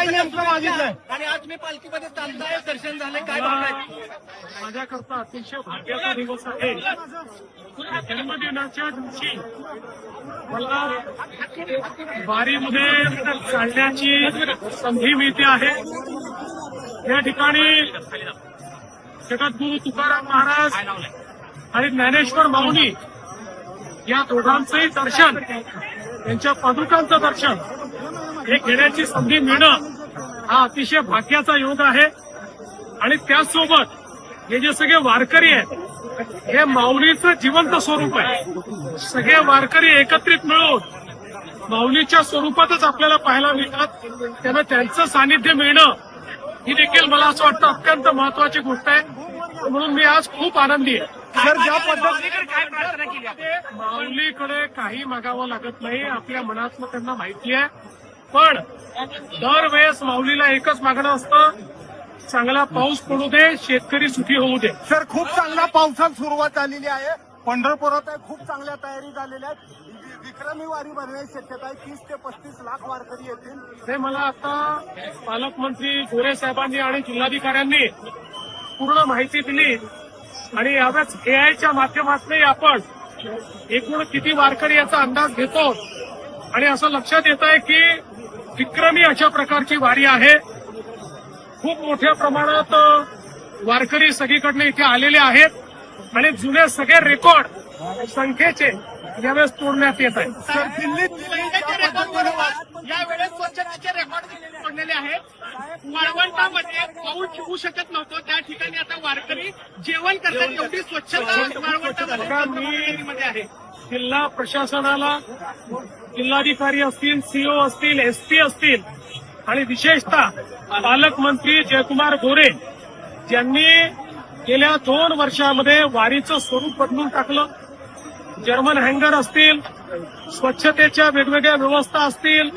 काय नेमकं मागितलंय? आणि आज मी पालखीमध्ये चालताय, दर्शन झालंय, काय भावना? माझ्याकरता अतिशय भाग्याचा दिवस आहे. जन्मदिनाच्या दिवशी मला वारीमध्ये चालण्याची संधी मिळते आहे. या ठिकाणी जगद्गुरू तुकाराम महाराज आणि ज्ञानेश्वर माऊली या दोघांचंही दर्शन, त्यांच्या पादुकांचं दर्शन हे घेण्याची संधी मिळणं हा अतिशय भाग्याचा योग आहे. आणि त्याचसोबत हे जे सगळे वारकरी आहेत हे माऊलीचं जिवंत स्वरूप आहे. सगळे वारकरी एकत्रित मिळून माऊलीच्या स्वरूपातच आपल्याला पाहायला मिळतात. त्यांना त्यांचं सानिध्य मिळणं ही देखील मला असं वाटतं अत्यंत महत्वाची गोष्ट आहे. म्हणून मी आज खूप आनंदी आहे. सर, ज्या पद्धतीने काय प्रार्थना केली आपण? माऊलीकडे काही मागावं लागत नाही, आपल्या मनातलं त्यांना माहिती आहे. पण दरवेळेस माऊलीला एकच मागणं असतं, चांगला पाऊस पडू दे, शेतकरी सुखी होऊ दे. सर, खूप चांगल्या पावसात सुरुवात झालेली आहे. पंढरपुरात खूप चांगल्या तयारी झालेल्या आहेत. विक्रमी वारी भरण्याची शक्यता आहे. 30 ते 35 लाख वारकरी येतील. ते मला आता पालकमंत्री गोरे साहेबांनी आणि जिल्हाधिकाऱ्यांनी पूर्ण माहिती दिली. आणि यावेळेस एआयच्या माध्यमातून आपण एकूण किती वारकरी याचा अंदाज घेतो. आणि असं लक्षात येत आहे की विक्रमी अशा प्रकारची वारी आहे. खूप मोठ्या प्रमाणात वारकरी सगळीकडनं इथे आलेले आहेत आणि जुने सगळे रेकॉर्ड संख्येचे यावेळेस तोडण्यात येत आहेत. सर, दिल्लीत यावेळेस स्वच्छतेचे रेकॉर्ड पडलेले आहेत. वाळवंटामध्ये पाऊस होऊ शकत नव्हतं, त्या ठिकाणी आता वारकरी जेवण करतात. एवढी स्वच्छता वाळवंटामध्ये आहे. जिल्हा प्रशासनाला, जिल्हाधिकारी असतील, सीओ असतील, एसपी असतील आणि विशेषतः पालकमंत्री जयकुमार गोरे यांनी गेल्या 2 वर्षामध्ये वारीचं स्वरूप बदलून टाकलं. जर्मन हँगर असतील, स्वच्छतेच्या वेगवेगळ्या व्यवस्था असतील,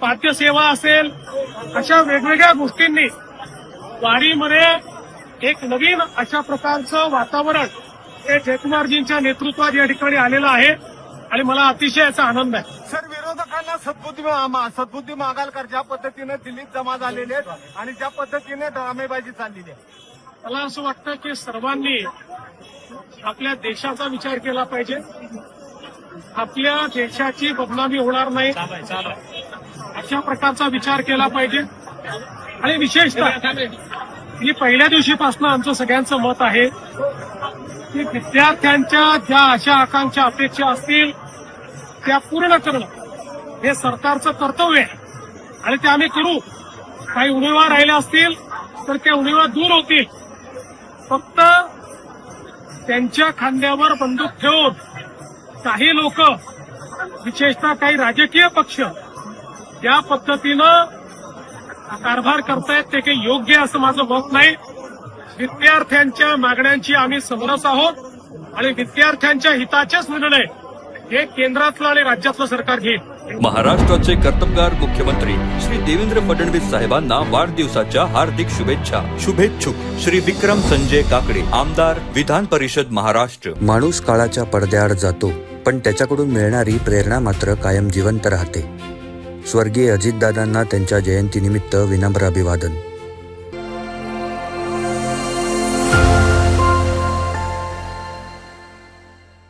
पाद्यसेवा असेल, अशा वेगवेगळ्या गोष्टींनी वारीमध्ये एक नवीन अशा प्रकारचं वातावरण हे जयकुमारजींच्या नेतृत्वात या ठिकाणी आलेलं आहे. आणि मला अतिशय याचा आनंद आहे. सर, विरोधकांना सद्बुद्धी मागालकर ज्या पद्धतीने दिल्लीत जमा झालेले आहेत आणि ज्या पद्धतीने ड्रामेबाजी चाललेली आहे, मला असं वाटतं की सर्वांनी आपल्या देशाचा विचार केला पाहिजे. आपल्या देशाची बदनामी होणार नाही अशा प्रकारचा विचार केला पाहिजे. आणि विशेषतः मी पहिल्या दिवशीपासून आमचं सगळ्यांचं मत आहे की विद्यार्थ्यांच्या ज्या आशा आकांक्षा अपेक्षा असतील त्या पूर्ण करणं हे सरकारचं कर्तव्य आहे. आणि ते आम्ही करू. काही उणिवा राहिल्या असतील तर त्या उणिवा दूर होतील. फक्त त्यांच्या खांद्यावर बंदूक ठेवून काही लोक, विशेषतः काही राजकीय पक्ष या पद्धतीनं कारभार करतायत ते काही योग्य असं माझं मत नाही. विद्यार्थ्यांच्या मागण्यांची आम्ही समरस आहोत आणि विद्यार्थ्यांच्या हिताचेच निर्णय हे केंद्रातलं आणि राज्यातलं सरकार घेईल. महाराष्ट्राचे कर्तबगार मुख्यमंत्री श्री देवेंद्र फडणवीस साहेबांना वाढदिवसाच्या हार्दिक शुभेच्छा. शुभेच्छुक श्री विक्रम संजय काकडे, आमदार, विधान परिषद महाराष्ट्र. माणूस काळाच्या पडद्याआड जातो, पण त्याच्याकडून मिळणारी प्रेरणा मात्र कायम जिवंत राहते. स्वर्गीय अजितदादांना त्यांच्या जयंतीनिमित्त विनम्र अभिवादन.